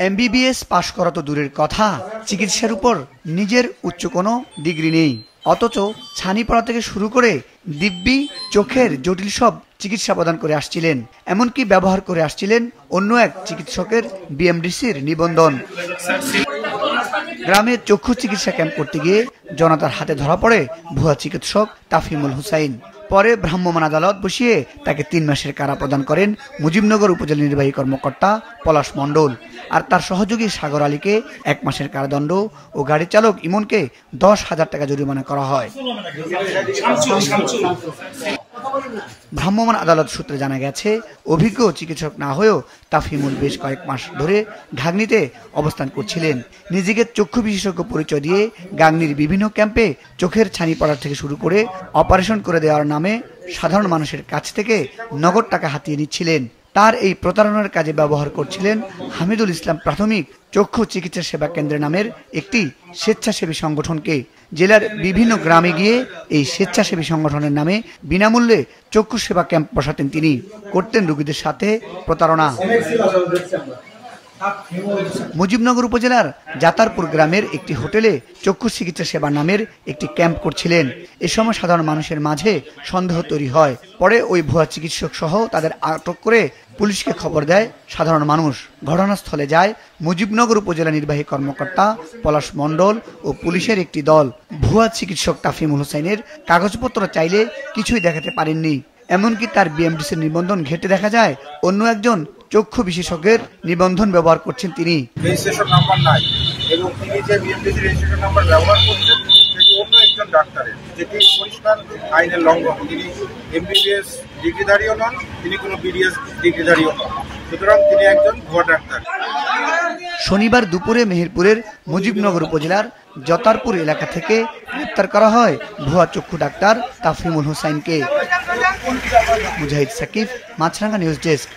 MBBS পাশ করা তো দূরের কথা, চিকিৎসার উপর নিজের উচ্চ কোনো ডিগ্রি নেই, অথচ ছানি পড়া থেকে শুরু করে দিব্যি চোখের জটিল সব চিকিৎসা প্রদান করে আসছিলেন। এমনকি ব্যবহার করে আসছিলেন অন্য এক চিকিৎসকের বিএমডিসির নিবন্ধন। গ্রামে চক্ষু চিকিৎসা ক্যাম্প করতে গিয়ে জনতার হাতে ধরা পড়ে ভুয়া চিকিৎসক তাফহিমুল হুসাইন। পরে ভ্রাম্যমাণ আদালত বসিয়ে তাকে 3 মাসের কারা প্রদান করেন মুজিবনগর উপজেলা নির্বাহী কর্মকর্তা পলাশ মণ্ডল, আর তার সহযোগী সাগর আলীকে 1 মাসের কারাদণ্ড ও গাড়ি চালক ইমনকে 10,000 টাকা জরিমানা করা হয়। ভ্রাম্যমাণ আদালত সূত্রে জানা গেছে, অভিজ্ঞ চিকিৎসক না হয়েও তাফহিমুল বেশ কয়েক মাস ধরে গাংনীতে অবস্থান করছিলেন। নিজেকে চক্ষু বিশেষজ্ঞ পরিচয় দিয়ে গাংনীর বিভিন্ন ক্যাম্পে চোখের ছানি পড়ার থেকে শুরু করে অপারেশন করে দেওয়ার নামে সাধারণ মানুষের কাছ থেকে নগদ টাকা হাতিয়ে নিচ্ছিলেন। তার এই প্রতারণার কাজে ব্যবহার করছিলেন হামিদুল ইসলাম প্রাথমিক চক্ষু চিকিৎসা সেবা কেন্দ্র নামের একটি স্বেচ্ছাসেবী সংগঠনকে। জেলার বিভিন্ন গ্রামে গিয়ে এই স্বেচ্ছাসেবী সংগঠনের নামে বিনামূল্যে চক্ষু সেবা ক্যাম্প বসাতেন তিনি, করতেন রোগীদের সাথে প্রতারণা। মুজিবনগর উপজেলার জাতারপুর গ্রামের একটি হোটেলে চক্ষু চিকিৎসা সেবা নামের একটি ক্যাম্প করছিলেন। এ সময় সাধারণ মানুষের মাঝে সন্দেহ তৈরি হয়। পরে ওই ভুয়া চিকিৎসক সহ তাদের আটক করে পুলিশকে খবর দেয় সাধারণ মানুষ। ঘটনাস্থলে যায় মুজিবনগর উপজেলা নির্বাহী কর্মকর্তা পলাশ মণ্ডল ও পুলিশের একটি দল। ভুয়া চিকিৎসক তাফহিমুল হুসাইনের কাগজপত্র চাইলে কিছুই দেখাতে পারেননি। এমনকি তার বিএমডিসির নিবন্ধন ঘেঁটে দেখা যায় অন্য একজন চক্ষু বিশেষজ্ঞের নিবন্ধন ব্যবহার করছেন তিনি। রেজিস্ট্রেশন নাম্বার নাই এবং তিনি যে বিএমডিসি রেজিস্ট্রেশন নাম্বার ব্যবহার করছেন সেটি অন্য একজন ডাক্তারের, যেটি পরিষ্কার আইনের লঙ্ঘন। তিনি এমবিবিএস ডিগ্রিধারীও নন, তিনি কোনো বিডিএস ডিগ্রিধারীও নন, সুতরাং তিনি একজন ভুয়া ডাক্তার। শনিবার দুপুরে মেহেরপুরের মুজিবনগর উপজেলার জতারপুর এলাকা থেকে গ্রেপ্তার করা হয় ভুয়া চক্ষু ডাক্তার তাফহিমুল হুসাইনকে। মুজাহিদ সাকিব, মাছরাঙ্গা নিউজ ডেস্ক।